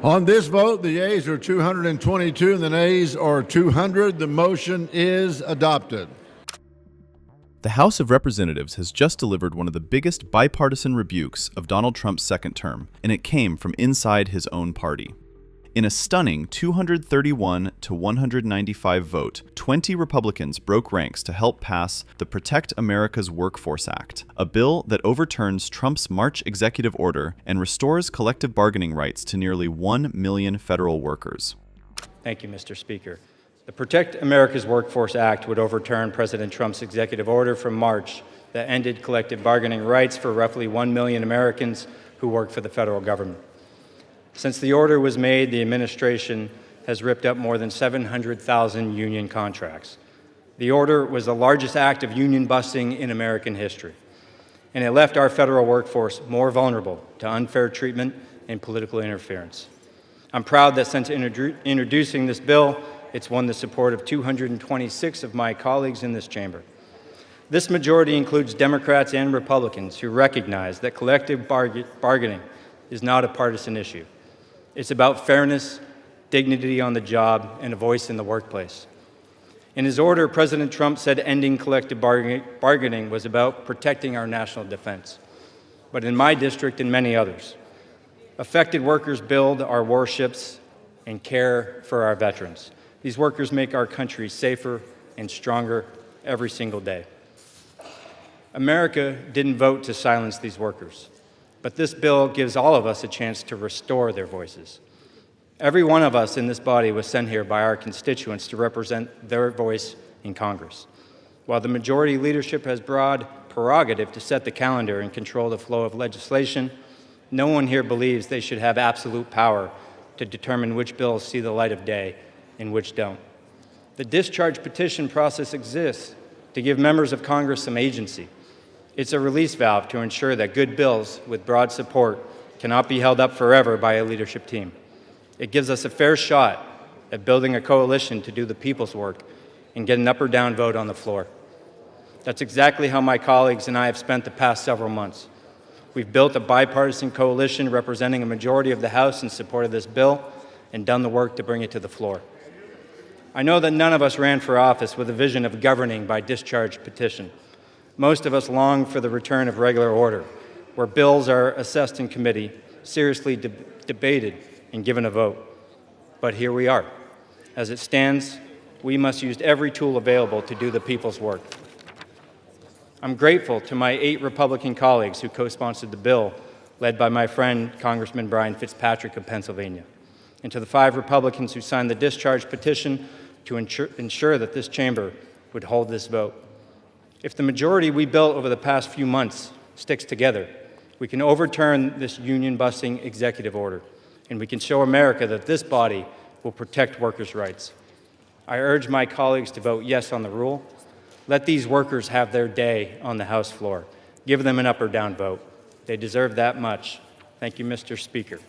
On this vote, the yeas are 222 and the nays are 200. The motion is adopted. The House of Representatives has just delivered one of the biggest bipartisan rebukes of Donald Trump's second term, and it came from inside his own party. In a stunning 231 to 195 vote, 20 Republicans broke ranks to help pass the Protect America's Workforce Act, a bill that overturns Trump's March executive order and restores collective bargaining rights to nearly 1 million federal workers. Thank you, Mr. Speaker. The Protect America's Workforce Act would overturn President Trump's executive order from March that ended collective bargaining rights for roughly 1 million Americans who work for the federal government. Since the order was made, the administration has ripped up more than 700,000 union contracts. The order was the largest act of union busting in American history, and it left our federal workforce more vulnerable to unfair treatment and political interference. I'm proud that since introducing this bill, it's won the support of 226 of my colleagues in this chamber. This majority includes Democrats and Republicans who recognize that collective bargaining is not a partisan issue. It's about fairness, dignity on the job, and a voice in the workplace. In his order, President Trump said ending collective bargaining was about protecting our national defense. But in my district and many others, affected workers build our warships and care for our veterans. These workers make our country safer and stronger every single day. America didn't vote to silence these workers, but this bill gives all of us a chance to restore their voices. Every one of us in this body was sent here by our constituents to represent their voice in Congress. While the majority leadership has broad prerogative to set the calendar and control the flow of legislation, no one here believes they should have absolute power to determine which bills see the light of day and which don't. The discharge petition process exists to give members of Congress some agency. It's a release valve to ensure that good bills with broad support cannot be held up forever by a leadership team. It gives us a fair shot at building a coalition to do the people's work and get an up or down vote on the floor. That's exactly how my colleagues and I have spent the past several months. We've built a bipartisan coalition representing a majority of the House in support of this bill and done the work to bring it to the floor. I know that none of us ran for office with a vision of governing by discharge petition. Most of us long for the return of regular order, where bills are assessed in committee, seriously debated, and given a vote. But here we are. As it stands, we must use every tool available to do the people's work. I'm grateful to my 8 Republican colleagues who co-sponsored the bill, led by my friend, Congressman Brian Fitzpatrick of Pennsylvania, and to the 5 Republicans who signed the discharge petition to ensure that this chamber would hold this vote. If the majority we built over the past few months sticks together, we can overturn this union-busting executive order, and we can show America that this body will protect workers' rights. I urge my colleagues to vote yes on the rule. Let these workers have their day on the House floor. Give them an up or down vote. They deserve that much. Thank you, Mr. Speaker.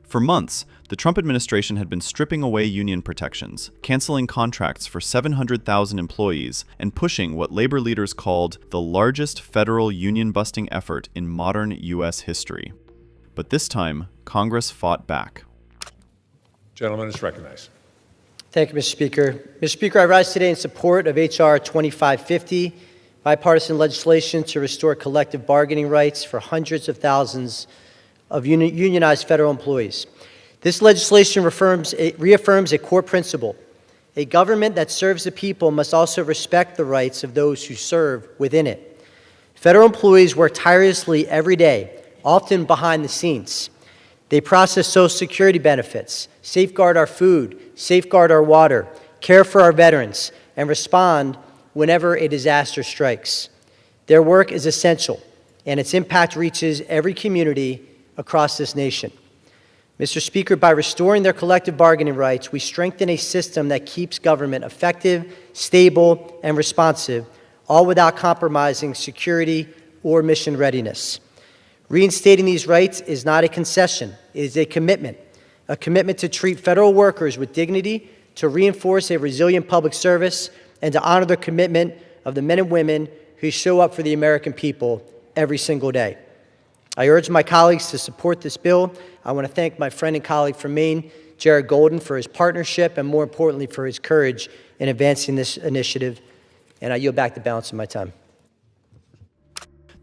For months, the Trump administration had been stripping away union protections, canceling contracts for 700,000 employees, and pushing what labor leaders called the largest federal union-busting effort in modern U.S. history. But this time, Congress fought back. Gentleman is recognized. Thank you, Mr. Speaker. Mr. Speaker, I rise today in support of H.R. 2550, bipartisan legislation to restore collective bargaining rights for hundreds of thousands of unionized federal employees. This legislation reaffirms a core principle. A government that serves the people must also respect the rights of those who serve within it. Federal employees work tirelessly every day, often behind the scenes. They process Social Security benefits, safeguard our food, safeguard our water, care for our veterans, and respond whenever a disaster strikes. Their work is essential, and its impact reaches every community across this nation. Mr. Speaker, by restoring their collective bargaining rights, we strengthen a system that keeps government effective, stable, and responsive, all without compromising security or mission readiness. Reinstating these rights is not a concession, it is a commitment to treat federal workers with dignity, to reinforce a resilient public service, and to honor the commitment of the men and women who show up for the American people every single day. I urge my colleagues to support this bill. I want to thank my friend and colleague from Maine, Jared Golden, for his partnership and, more importantly, for his courage in advancing this initiative. And I yield back the balance of my time.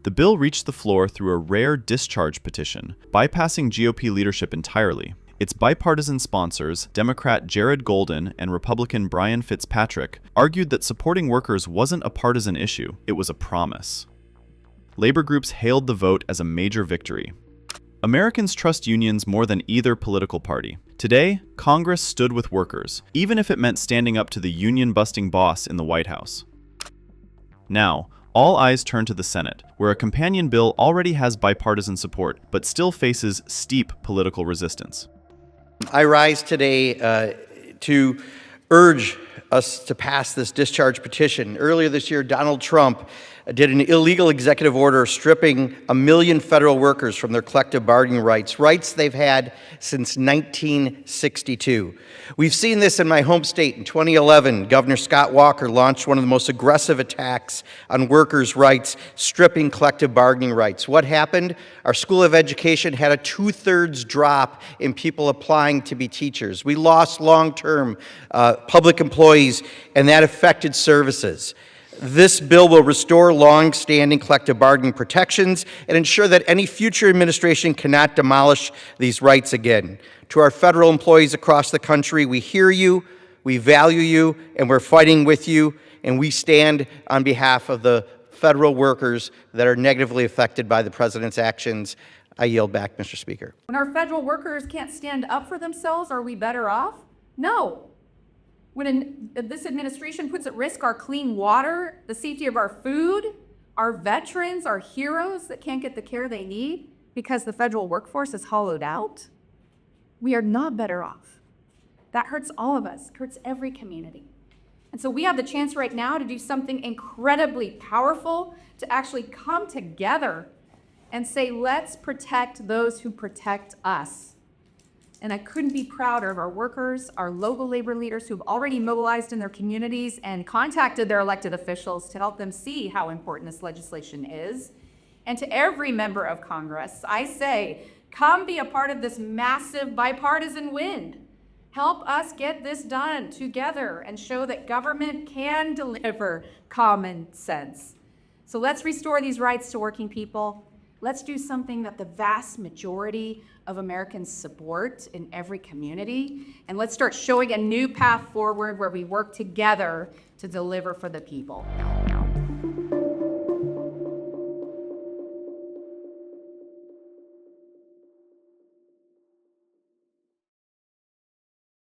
The bill reached the floor through a rare discharge petition, bypassing GOP leadership entirely. Its bipartisan sponsors, Democrat Jared Golden and Republican Brian Fitzpatrick, argued that supporting workers wasn't a partisan issue, it was a promise. Labor groups hailed the vote as a major victory. Americans trust unions more than either political party. Today, Congress stood with workers, even if it meant standing up to the union-busting boss in the White House. Now, all eyes turn to the Senate, where a companion bill already has bipartisan support, but still faces steep political resistance. I rise today to urge us to pass this discharge petition. Earlier this year, Donald Trump did an illegal executive order stripping 1 million federal workers from their collective bargaining rights, rights they've had since 1962. We've seen this in my home state. In 2011, Governor Scott Walker launched one of the most aggressive attacks on workers' rights, stripping collective bargaining rights. What happened? Our School of Education had a 2/3 drop in people applying to be teachers. We lost long-term public employees, and that affected services. This bill will restore long-standing collective bargaining protections and ensure that any future administration cannot demolish these rights again. To our federal employees across the country, we hear you, we value you, and we're fighting with you, and we stand on behalf of the federal workers that are negatively affected by the President's actions. I yield back, Mr. Speaker. When our federal workers can't stand up for themselves, are we better off? No. When this administration puts at risk our clean water, the safety of our food, our veterans, our heroes that can't get the care they need because the federal workforce is hollowed out, we are not better off. That hurts all of us, hurts every community. And so we have the chance right now to do something incredibly powerful, to actually come together and say, let's protect those who protect us. And I couldn't be prouder of our workers, our local labor leaders who've already mobilized in their communities and contacted their elected officials to help them see how important this legislation is. And to every member of Congress, I say, come be a part of this massive bipartisan win. Help us get this done together and show that government can deliver common sense. So let's restore these rights to working people. Let's do something that the vast majority of Americans support in every community. And let's start showing a new path forward where we work together to deliver for the people.